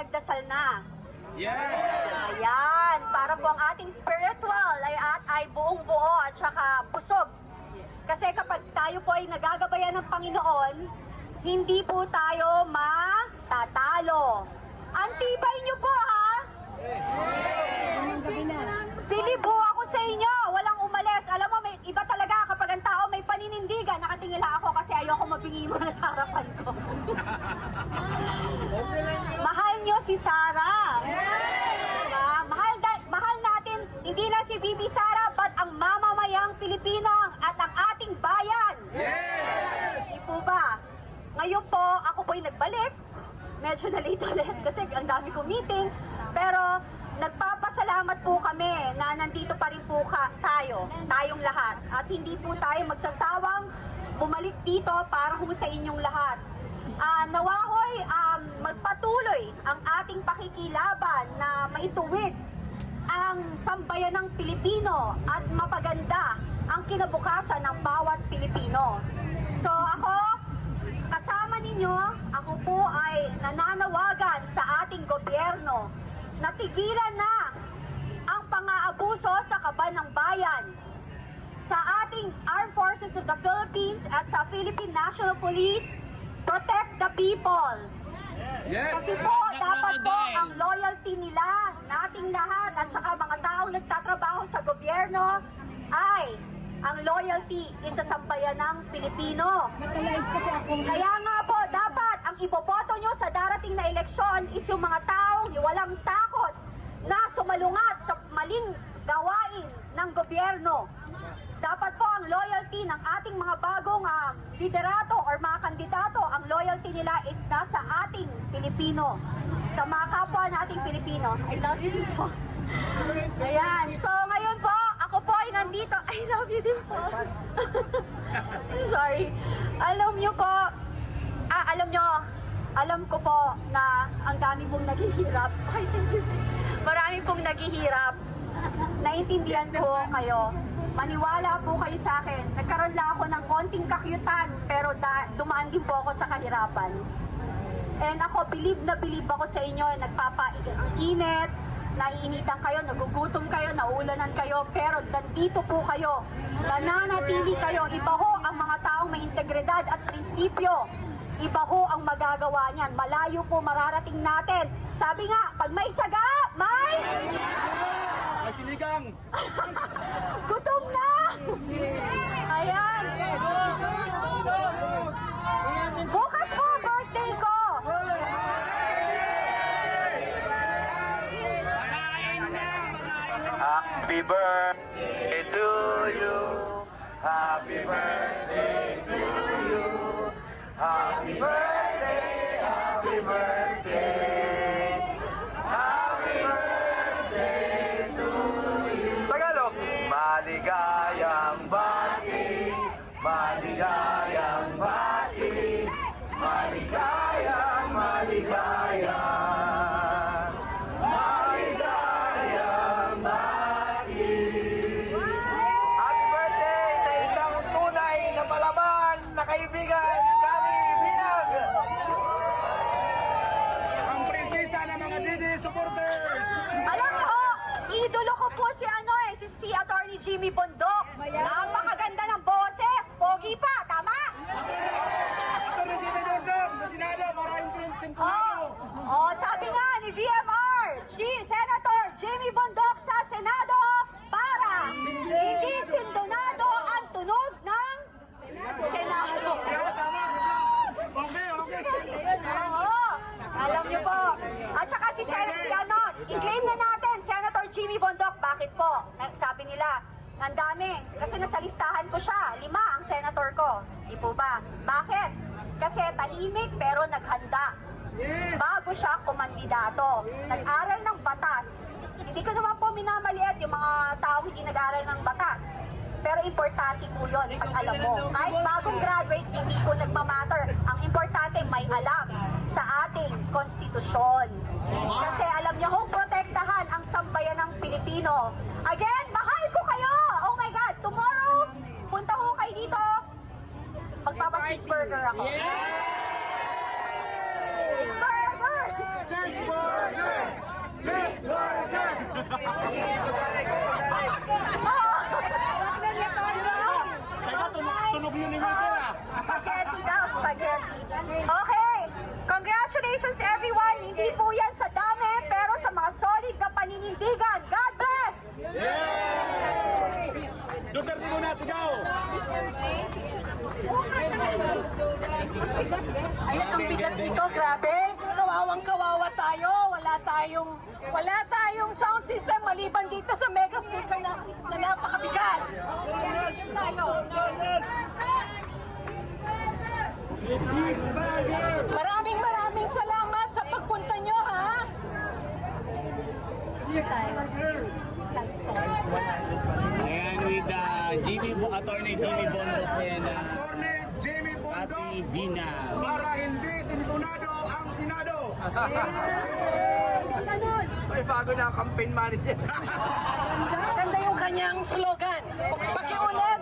nagdasal na? Yes! Ayan, para po ang ating spiritual ay buong buo at saka busog. Kasi kapag tayo po ay nagagabayan ng Panginoon, hindi po tayo matatalo. Antibay niyo po, ha? Bilib po ako sa inyo, walang umalis. Alam mo, may iba talaga kapag ang tao may paninindigan, nakatingin lang ako kasi ayoko mabingi mo sa harapan ko. Mahal nyo si Sarah. Mahal natin, hindi lang si Bibi Sara, but ang mamamayang Pilipino at ang ating bayan. Hindi po ba? Ngayon po, ako po'y nagbalik. Medyo nalito ulit kasi ang dami kong meeting. Pero nagpapasalamat po kami na nandito pa rin po tayong lahat. At hindi po tayo magsasawang bumalik dito para ho sa inyong lahat. Nawahoy magpatuloy ang ating pakikilaban na maituwid ang sambayanang Pilipino at mapaganda ang kinabukasan ng bawat Pilipino. So ako, kasama ninyo, ako po ay nananawagan sa ating gobyerno na tigilan na ang pang-aabuso sa kaban ng bayan. Sa ating Armed Forces of the Philippines at sa Philippine National Police, protect the people. Yes! Kasi po, dapat po ang loyalty nila, nating lahat, at saka mga taong nagtatrabaho sa gobyerno, ay ang loyalty is sa sambayanang Pilipino. Kaya nga po, dapat ang iboboto nyo sa darating na eleksyon is yung mga taong walang takot na sumalungat sa maling gawain ng gobyerno. Dapat po ang loyalty ng ating mga bagong liderato or mga kandidato, ang loyalty nila is nasa ating Pilipino. Sa mga kapwa nating Pilipino. I love you din po. Ayan. So ngayon po, ako po ay nandito. I love you din po. Sorry. Alam ko po na ang dami pong naghihirap. Marami pong naghihirap. Naintindihan ko kayo. Maniwala po kayo sa akin. Nagkaroon lang ako ng konting kakyutan, pero dumaan din po ako sa kahirapan. And ako, bilib na bilib ako sa inyo. Nagpapa-init, naiinitan kayo, nagugutom kayo, naulanan kayo, pero nandito po kayo. Nananatili kayo. Iba ho ang mga taong may integridad at prinsipyo. Iba ho ang magagawa niyan. Malayo po mararating natin. Sabi nga, pag may tiyaga, may... May sinigang! Gutom na! Ayan! Bukas po, birthday ko! Happy birthday to you. Happy birthday to you. Happy birthday, happy birthday. Happy birthday to you. Tagalog. Maligayang bati, maligayang bati, maligayang, maligayang. Maligayang bati. Happy birthday sa isang tunay na palaban na kaibigan, Kani Binag. Ang prinsesa ng mga Didi supporters! Alam mo, idolo ko po si Attorney Jimmy Bondok. Napakaganda ng boses. Pogi pa, tama? Ito na si Dodok sa Senado para influence yung Sabi nga ni VMR, Senator Jimmy Bondok sa Senado para hindi sindonado ang tunog ng Senado. Okay. Oo, alam niyo po. At saka si i-claim na natin, Senator Jimmy Bondok. Bakit po? Sabi nila, ang dami. Kasi nasa listahan ko siya. 5 ang senator ko. Di po ba? Bakit? Kasi tahimik pero naghanda. Bago siya kumandidato. Nag-aral ng batas. Hindi ko naman po minamaliit yung mga taong hindi nag-aral ng batas. Pero importante po yun pag alam mo. Kahit bagong graduate, hindi po nagmamatter. Ang importante, may alam sa ating konstitusyon. Kasi alam niyo kung protektahan ang sambayan ng Pilipino. Again, mahal ko kayo! Oh my God! Tomorrow, punta ko kayo dito. Magpapa-cheeseburger ako. Cheeseburger! Cheeseburger! Cheeseburger! Teka, tunog yun ni Miguel ah. Spaghetti daw, spaghetti. Okay, congratulations everyone. Hindi po yan sa dami, pero sa mga solid na paninindigan. God bless! Duterte muna, sigaw! Ayan ang bigat nito, grabe. Kawawang-kawawa tayo. Wala tayong sound system maliban dito sa mega speaker na napakabigat. Tayo. Maraming salamat sa pagpunta nyo, ha? Ayan, with Attorney Jimmy Bondo and Attorney Jamie Bondo Ate Bina. para hindi sintonado ang Senado. May bago na ang campaign manager. Maganda yung kanyang slogan. Pakiulit.